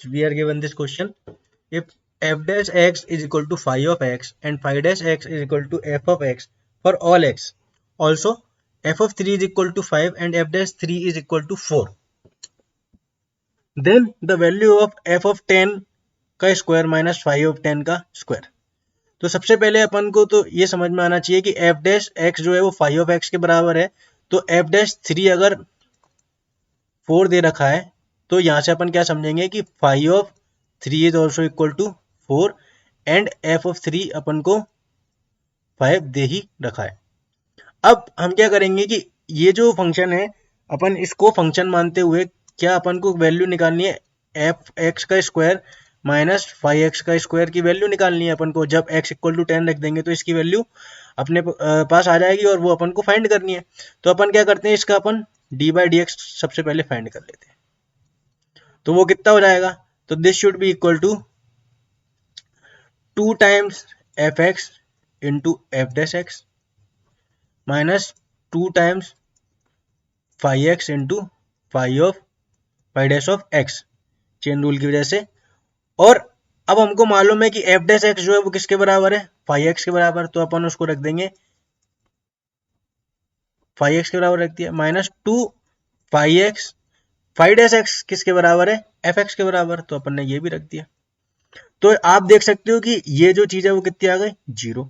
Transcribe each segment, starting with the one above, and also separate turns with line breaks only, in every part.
we are given this question. If f dash x is equal to phi of x and phi dash x is equal to f of x for all x, also f of 3 is equal to 5 and f dash 3 is equal to 4, then the value of f of 10 का square minus phi of 10 का square. तो सबसे पहले अपन को तो ये समझ में आना चाहिए कि f डैश x जो है वो phi of x के बराबर है. तो f डैश 3 अगर 4 दे रखा है तो यहाँ से अपन क्या समझेंगे कि phi of 3 is also equal to 4 and f of 3 अपन को 5 दे ही रखा है. अब हम क्या करेंगे कि ये जो फंक्शन है अपन इसको फंक्शन मानते हुए क्या अपन को वैल्यू निकालनी है एफ एक्स का स्क्वायर माइनस फाइव एक्स का स्क्वायर की वैल्यू निकालनी है अपन को. जब x इक्वल टू 10 रख देंगे तो इसकी वैल्यू अपने पास आ जाएगी और वो अपन को फाइंड करनी है. तो अपन क्या करते हैं, इसका अपन डी बाई डी एक्स सबसे पहले फाइंड कर लेते हैं. तो वो कितना हो जाएगा, तो this should be equal to 2 times F X into F dash X minus 2 times five X into five dash of X chain rule की वजह से. और अब हमको मालूम है कि एफ डैश एक्स जो है वो किसके बराबर है, फाइव एक्स के बराबर. तो अपन उसको रख देंगे फाइव एक्स के बराबर रख दिया minus 2 five x, five dash x किसके बराबर है, एफ एक्स के बराबर. तो अपन ने ये भी रख दिया. तो आप देख सकते हो कि ये जो चीज है वो कितनी आ गई, 0.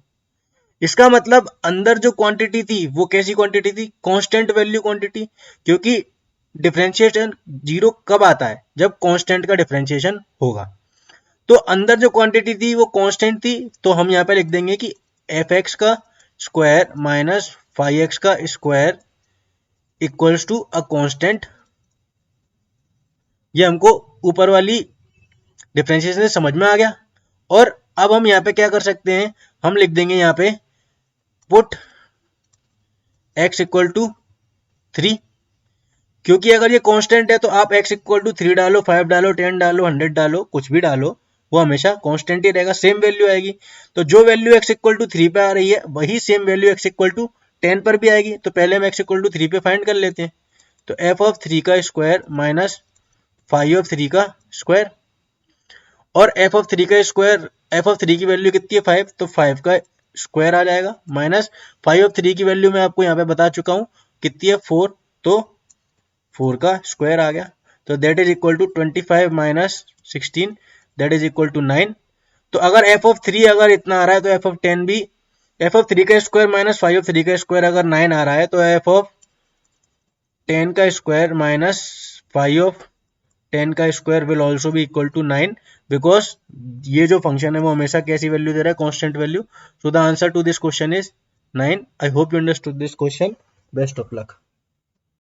इसका मतलब अंदर जो क्वांटिटी थी वो कैसी क्वांटिटी थी, कांस्टेंट वैल्यू क्वांटिटी. क्योंकि डिफरेंशिएशन 0 कब आता है, जब कांस्टेंट का डिफरेंशिएशन होगा. तो अंदर जो क्वांटिटी थी वो कांस्टेंट थी. तो हम यहाँ पे लिख देंगे कि एफ एक्स का स्क्वायर माइनस फाइव एक्स का square equals to a constant. ये हमको ऊपर वाली डिफरेंशिएशन से समझ में आ गया. और अब हम यहाँ पे क्या कर सकते हैं, हम लिख देंगे यहाँ पे पुट x इक्वल टू 3. क्योंकि अगर ये कांस्टेंट है तो आप x इक्वल टू 3 डालो, 5 डालो, 10 डालो, 100 डालो, कुछ भी डालो, वो हमेशा कांस्टेंट ही रहेगा, सेम वैल्यू आएगी. तो जो वैल्यू x इक्वल टू 3 पे आ रही है वही same value x equal to 10 पर भी आएगी. तो पहले हम x इक्वल टू 3 पे फाइंड कर लेते हैं. तो f ऑफ 3 का स्क्वायर माइनस फाइव ऑफ 3 का स्क्वायर. और f ऑफ 3 का स्क्वायर, f ऑफ 3 की वैल्यू कितनी है 5, तो 5 का स्क्वायर आ जाएगा माइनस 5 ऑफ 3 की वैल्यू मैं आपको यहाँ पे बता चुका हूँ कितनी है 4, तो 4 का स्क्वायर आ गया. तो that is equal to 25 minus 16 that is equal to 9. तो अगर f ऑफ 3 अगर इतना आ रहा है तो f ऑफ 10 भी, f ऑफ 3 का स्क्वायर माइनस 5 ऑफ 3 का स्क्वायर अगर 9 आ रहा है तो f ऑफ 10 का स्क्वायर माइनस 5 ऑफ 10 का स्क्वायर विल ऑल्सो भी इक्वल टू 9, बिकॉज ये जो फंक्शन है वो हमेशा कैसी वैल्यू दे रहा है, constant value. So the answer to this question is 9. I hope you understood this question. Best of luck.